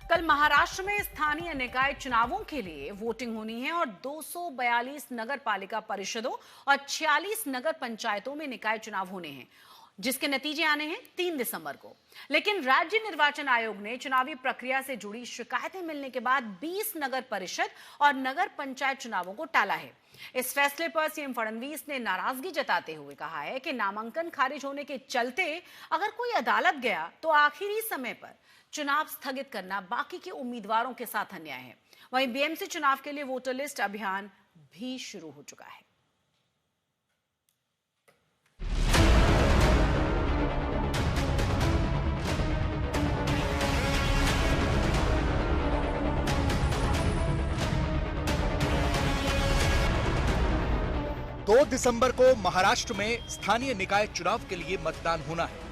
कल महाराष्ट्र में स्थानीय निकाय चुनावों के लिए वोटिंग होनी है और 242 नगर पालिका परिषदों और 46 नगर पंचायतों में निकाय चुनाव होने हैं, जिसके नतीजे आने हैं 3 दिसंबर को। लेकिन राज्य निर्वाचन आयोग ने चुनावी प्रक्रिया से जुड़ी शिकायतें मिलने के बाद 20 नगर परिषद और नगर पंचायत चुनावों को टाला है। इस फैसले पर सीएम फडणवीस ने नाराजगी जताते हुए कहा है कि नामांकन खारिज होने के चलते अगर कोई अदालत गया तो आखिरी समय पर चुनाव स्थगित करना बाकी के उम्मीदवारों के साथ अन्याय है। वहीं बीएमसी चुनाव के लिए वोटर लिस्ट अभियान भी शुरू हो चुका है। दो दिसंबर को महाराष्ट्र में स्थानीय निकाय चुनाव के लिए मतदान होना है।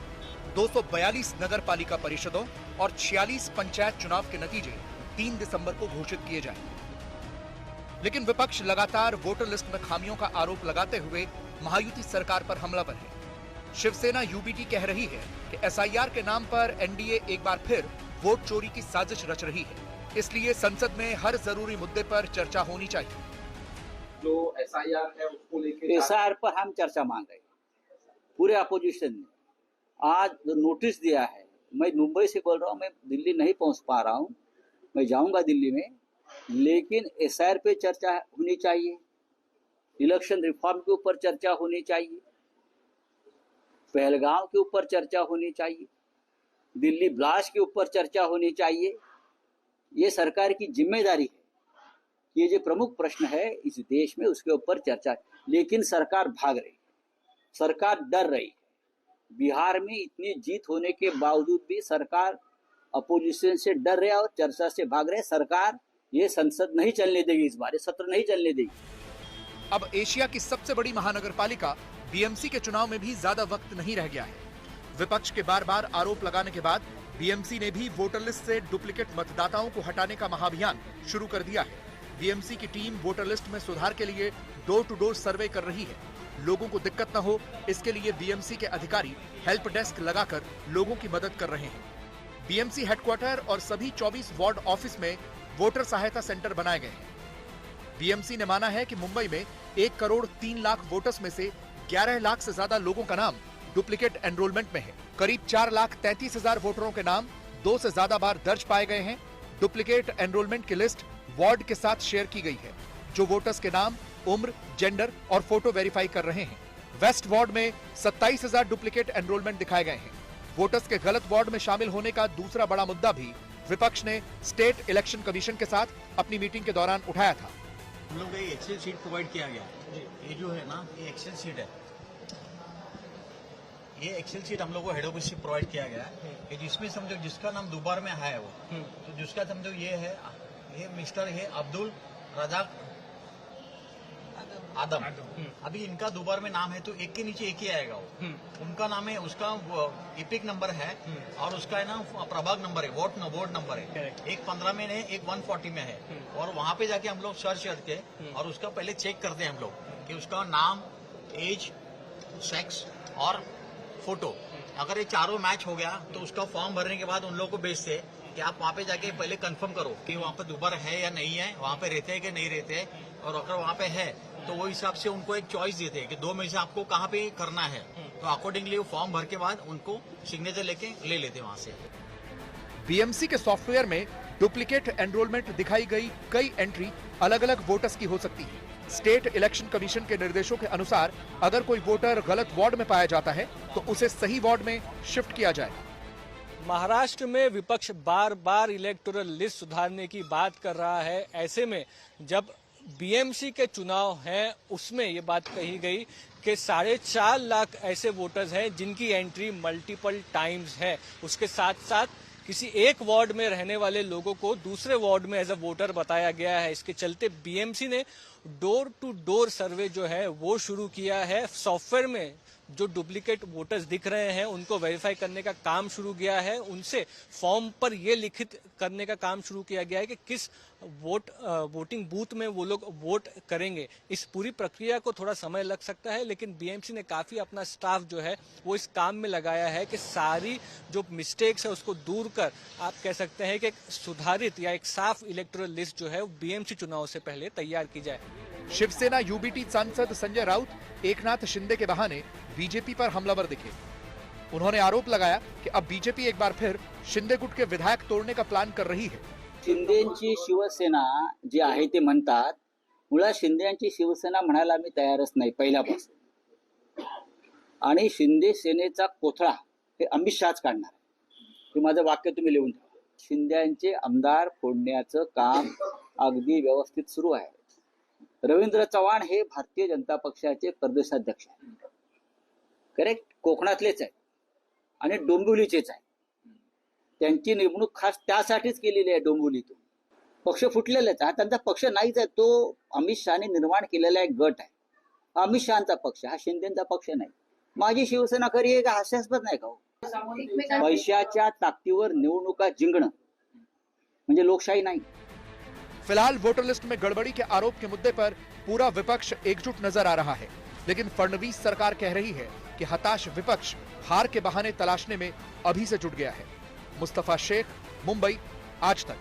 242 नगर पालिका परिषदों और 46 पंचायत चुनाव के नतीजे 3 दिसंबर को घोषित किए जाएंगे। लेकिन विपक्ष लगातार वोटर लिस्ट में खामियों का आरोप लगाते हुए महायुति सरकार पर हमलावर है। शिवसेना यूबीटी कह रही है कि एसआईआर के नाम पर एनडीए एक बार फिर वोट चोरी की साजिश रच रही है, इसलिए संसद में हर जरूरी मुद्दे पर चर्चा होनी चाहिए। जो एसआईआर है उसको लेकर एसआईआर पर हम चर्चा मांग रहे हैं। पूरे अपोजिशन ने आज नोटिस दिया है। मैं मुंबई से बोल रहा हूँ, मैं दिल्ली नहीं पहुंच पा रहा हूँ, मैं जाऊंगा दिल्ली में, लेकिन एसआईआर पे चर्चा होनी चाहिए, इलेक्शन रिफॉर्म के ऊपर चर्चा होनी चाहिए, पहलगाम के ऊपर चर्चा होनी चाहिए, दिल्ली ब्लास्ट के ऊपर चर्चा होनी चाहिए। ये सरकार की जिम्मेदारी है। ये जो प्रमुख प्रश्न है इस देश में उसके ऊपर चर्चा, लेकिन सरकार भाग रही, सरकार डर रही। बिहार में इतनी जीत होने के बावजूद भी सरकार अपोजिशन से डर रहे और चर्चा से भाग रहे। सरकार ये संसद नहीं चलने देगी, इस बार सत्र नहीं चलने देगी। अब एशिया की सबसे बड़ी महानगर पालिका बीएमसी के चुनाव में भी ज्यादा वक्त नहीं रह गया है। विपक्ष के बार बार आरोप लगाने के बाद बीएमसी ने भी वोटर लिस्ट से डुप्लीकेट मतदाताओं को हटाने का महाअभियान शुरू कर दिया है। बीएमसी की टीम वोटर लिस्ट में सुधार के लिए डोर टू डोर सर्वे कर रही है। लोगों को दिक्कत न हो, इसके लिए बीएमसी के अधिकारी हेल्प डेस्क लगाकर लोगों की मदद कर रहे हैं। बीएमसी हेडक्वार्टर और सभी 24 वार्ड ऑफिस में वोटर सहायता सेंटर बनाए गए हैं। बीएमसी ने माना है कि मुंबई में 1 करोड़ 3 लाख वोटर्स में से 11 लाख से ज्यादा लोगों का नाम डुप्लीकेट एनरोलमेंट में है। करीब 4,33,000 वोटरों के नाम 2 से ज्यादा बार दर्ज पाए गए हैं। डुप्लीकेट एनरोलमेंट की लिस्ट वार्ड के साथ शेयर की गई है, जो वोटर्स के नाम, उम्र, जेंडर और फोटो वेरीफाई कर रहे हैं। वेस्ट वार्ड में 27,000 डुप्लीकेट एनरोलमेंट दिखाए गए हैं। वोटर्स के गलत वार्ड में शामिल होने का दूसरा बड़ा मुद्दा भी विपक्ष ने स्टेट इलेक्शन कमीशन के साथ अपनी मीटिंग के दौरान उठाया था। हम लोग एक एक्सेल शीट प्रोवाइड किया गया, ये जो है ना, ये एक्सेल शीट है। ये एक्सेल शीट हम लोग को हेड ऑफिस से प्रोवाइड किया गया है, जिसमें समझो जिसका नाम दोबारा में है वो, तो जिसका समझो ये है, ये मिस्टर है अब्दुल रजाक आदम। अभी इनका दोबारा में नाम है तो एक के नीचे एक ही आएगा वो। उनका नाम है, उसका इपिक नंबर है और उसका है ना प्रभाग नंबर है, वोट नंबर है। एक 15 में है, एक 140 में है। और वहां पे जाके हम लोग सर्च करके और उसका पहले चेक करते हैं हम लोग कि उसका नाम, एज, सेक्स और फोटो, अगर ये चारों मैच हो गया तो उसका फॉर्म भरने के बाद उन लोगों को भेजते कि आप वहाँ पे जाके पहले कंफर्म करो कि वहाँ पे दोबारा है या नहीं है, वहाँ पे रहते हैं कि नहीं रहते हैं। और अगर वहाँ पे है तो वो हिसाब से उनको एक चॉइस देते हैं कि 2 में से आपको कहाँ पे करना है, तो अकॉर्डिंगली वो फॉर्म भर के बाद उनको सिग्नेचर लेके ले लेते हैं वहाँ से। बीएमसी के सॉफ्टवेयर में डुप्लीकेट एनरोलमेंट दिखाई गई कई एंट्री अलग अलग वोटर्स की हो सकती है। स्टेट इलेक्शन कमीशन के निर्देशों के अनुसार अगर कोई वोटर गलत वार्ड में पाया जाता है तो उसे सही वार्ड में शिफ्ट किया जाए। महाराष्ट्र में विपक्ष बार बार इलेक्टोरल लिस्ट सुधारने की बात कर रहा है। ऐसे में जब बीएमसी के चुनाव हैं उसमें ये बात कही गई कि 4.5 लाख ऐसे वोटर्स हैं जिनकी एंट्री मल्टीपल टाइम्स है। उसके साथ साथ किसी एक वार्ड में रहने वाले लोगों को दूसरे वार्ड में एज अ वोटर बताया गया है। इसके चलते बीएमसी ने डोर टू डोर सर्वे जो है वो शुरू किया है। सॉफ्टवेयर में जो डुप्लीकेट वोटर्स दिख रहे हैं उनको वेरीफाई करने का काम शुरू किया है। उनसे फॉर्म पर ये लिखित करने का काम शुरू किया गया है कि किस वोटिंग बूथ में वो लोग वोट करेंगे। इस पूरी प्रक्रिया को थोड़ा समय लग सकता है, लेकिन बीएमसी ने काफी अपना स्टाफ जो है वो इस काम में लगाया है कि सारी जो मिस्टेक्स है उसको दूर कर आप कह सकते हैं कि एक सुधारित या एक साफ इलेक्टोरल लिस्ट जो है वो बीएमसी चुनाव से पहले तैयार की जाए। शिवसेना यूबीटी सांसद संजय राउत एकनाथ शिंदे के बहाने बीजेपी पर हमलावर दिखे। उन्होंने आरोप लगाया कि अब बीजेपी एक बार फिर शिंदे गुट के विधायक तोड़ने का प्लान कर रही है। शिंदेची शिवसेना जी आहे ते म्हणतात, मुळात शिंदेची शिवसेना म्हणायला मी तयारच नाही पहिल्यापासून, आणि शिंदे सेनेचा कोथळा हे अमित शहाच काढणार आहे। हे माझं वाक्य तुम्ही लिहून ठेवा। शिंदेचे आमदार फोडण्याचं काम अगदी व्यवस्थित सुरू आहे। रवींद्र चव्हाण हे भारतीय जनता पक्षाचे प्रदेशाध्यक्ष आहेत, करेक्ट, कोकणातलेच आहेत आणि डोंबिवलीचेच आहेत। त्यांची नेमणूक खास त्यासाठीच केलेली आहे डोंबिवलीतून। पक्ष फुटलेलाच आहे, त्यांचा पक्ष नाहीच आहे, तो अमित शहाने निर्माण केलेला एक गट आहे। हा अमित शहाचा पक्ष, हा शिंदेचा पक्ष नाही। माझी शिवसेना खरी आहे का हास्यास्पद नाही का? पैशाच्या ताकदीवर निवडणुका जिंकणं म्हणजे लोकशाही नाही। फिलहाल वोटर लिस्ट में गड़बड़ी के आरोप के मुद्दे पर पूरा विपक्ष एकजुट नजर आ रहा है, लेकिन फडणवीस सरकार कह रही है कि हताश विपक्ष हार के बहाने तलाशने में अभी से जुट गया है। मुस्तफा शेख, मुंबई, आज तक।